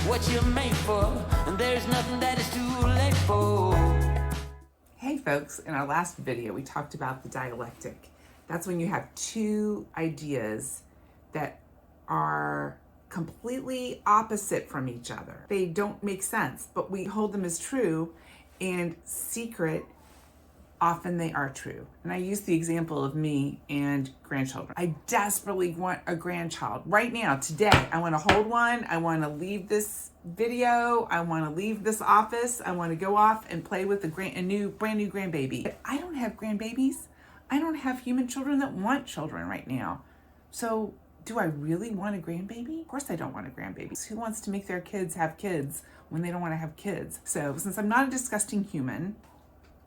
what you're made for, and there's nothing that is too late for. Hey folks, in our last video we talked about the dialectic. That's when you have two ideas that are completely opposite from each other. They don't make sense, but we hold them as true, and secret, often they are true. And I use the example of me and grandchildren. I desperately want a grandchild right now, today. I want to hold one. I want to leave this video. I want to leave this office. I want to go off and play with a brand new grandbaby. But I don't have grandbabies. I don't have human children that want children right now. So do I really want a grandbaby? Of course I don't want a grandbaby. Who wants to make their kids have kids when they don't want to have kids? So since I'm not a disgusting human,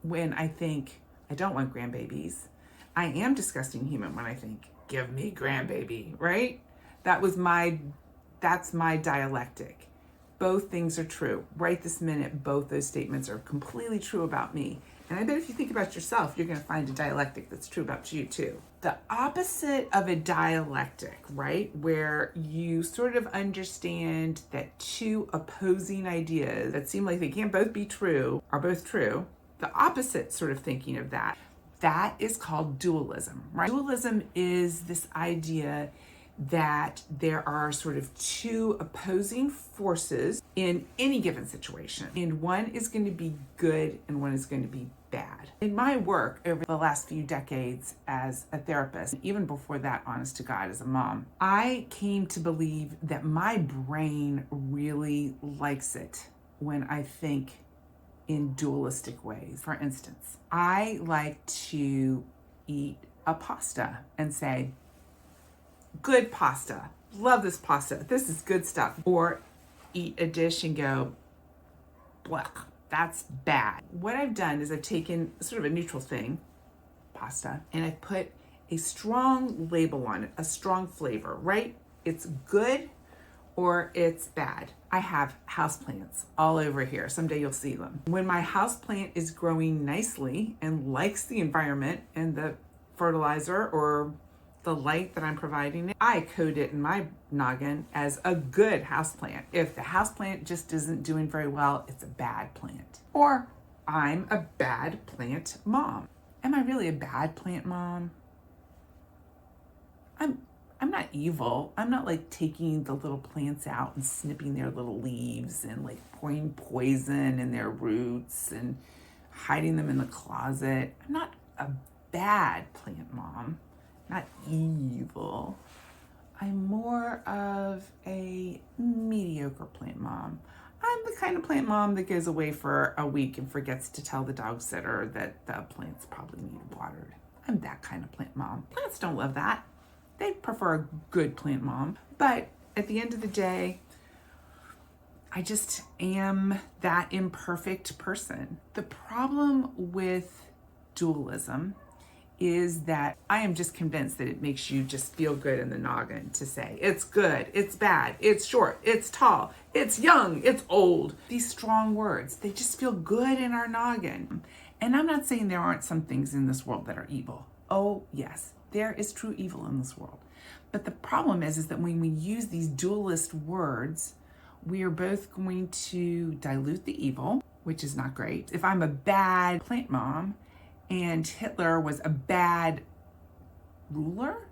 when I think I don't want grandbabies, I am disgusting human when I think, give me grandbaby, right? That's my dialectic. Both things are true. Right this minute, both those statements are completely true about me. And I bet if you think about yourself, you're going to find a dialectic that's true about you too. The opposite of a dialectic, right, where you sort of understand that two opposing ideas that seem like they can't both be true are both true. The opposite sort of thinking of that is called dualism, right? Dualism is this idea that there are sort of two opposing forces in any given situation, and one is going to be good and one is going to be bad. In my work over the last few decades as a therapist, even before that, honest to God, as a mom, I came to believe that my brain really likes it when I think in dualistic ways. For instance, I like to eat a pasta and say, good pasta, love this pasta, this is good stuff. Or eat a dish and go, blech, that's bad. What I've done is I've taken sort of a neutral thing, pasta, and I've put a strong label on it, a strong flavor, right? It's good or it's bad. I have houseplants all over here. Someday you'll see them. When my houseplant is growing nicely and likes the environment and the fertilizer or the light that I'm providing it, I code it in my noggin as a good houseplant. If the houseplant just isn't doing very well, it's a bad plant. Or I'm a bad plant mom. Am I really a bad plant mom? I'm not evil. I'm not like taking the little plants out and snipping their little leaves and like pouring poison in their roots and hiding them in the closet. I'm not a bad plant mom, not evil. I'm more of a mediocre plant mom. I'm the kind of plant mom that goes away for a week and forgets to tell the dog sitter that the plants probably need watered. I'm that kind of plant mom. Plants don't love that. They prefer a good plant mom. But at the end of the day, I just am that imperfect person. The problem with dualism is that I am just convinced that it makes you just feel good in the noggin to say, it's good, it's bad, it's short, it's tall, it's young, it's old. These strong words, they just feel good in our noggin. And I'm not saying there aren't some things in this world that are evil. Oh, yes. There is true evil in this world. But the problem is that when we use these dualist words, we are both going to dilute the evil, which is not great. If I'm a bad plant mom and Hitler was a bad ruler,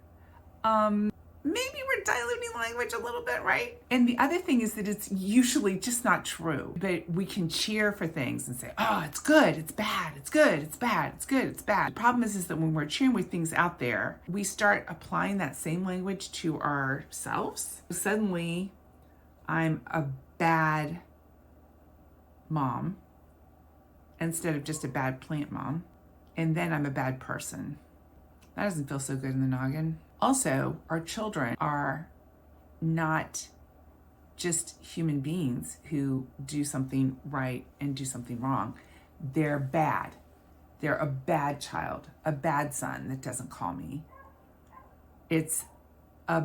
maybe we're diluting language a little bit, right? And the other thing is that it's usually just not true. But we can cheer for things and say, oh, it's good, it's bad, it's good, it's bad, it's good, it's bad. The problem is that when we're cheering with things out there, we start applying that same language to ourselves. Suddenly, I'm a bad mom instead of just a bad plant mom. And then I'm a bad person. That doesn't feel so good in the noggin. Also, our children are not just human beings who do something right and do something wrong. They're bad. They're a bad child, a bad son that doesn't call me. It's a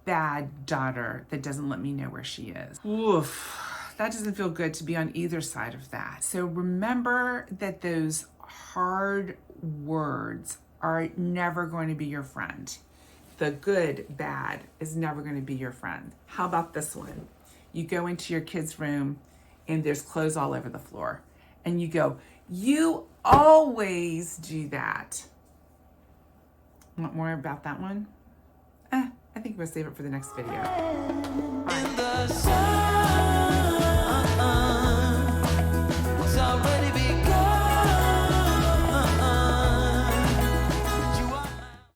bad daughter that doesn't let me know where she is. Oof, that doesn't feel good to be on either side of that. So remember that those hard words are never going to be your friend. The good, bad is never going to be your friend. How about this one? You go into your kid's room and there's clothes all over the floor. And you go, you always do that. Want more about that one? I think we'll save it for the next video. Bye.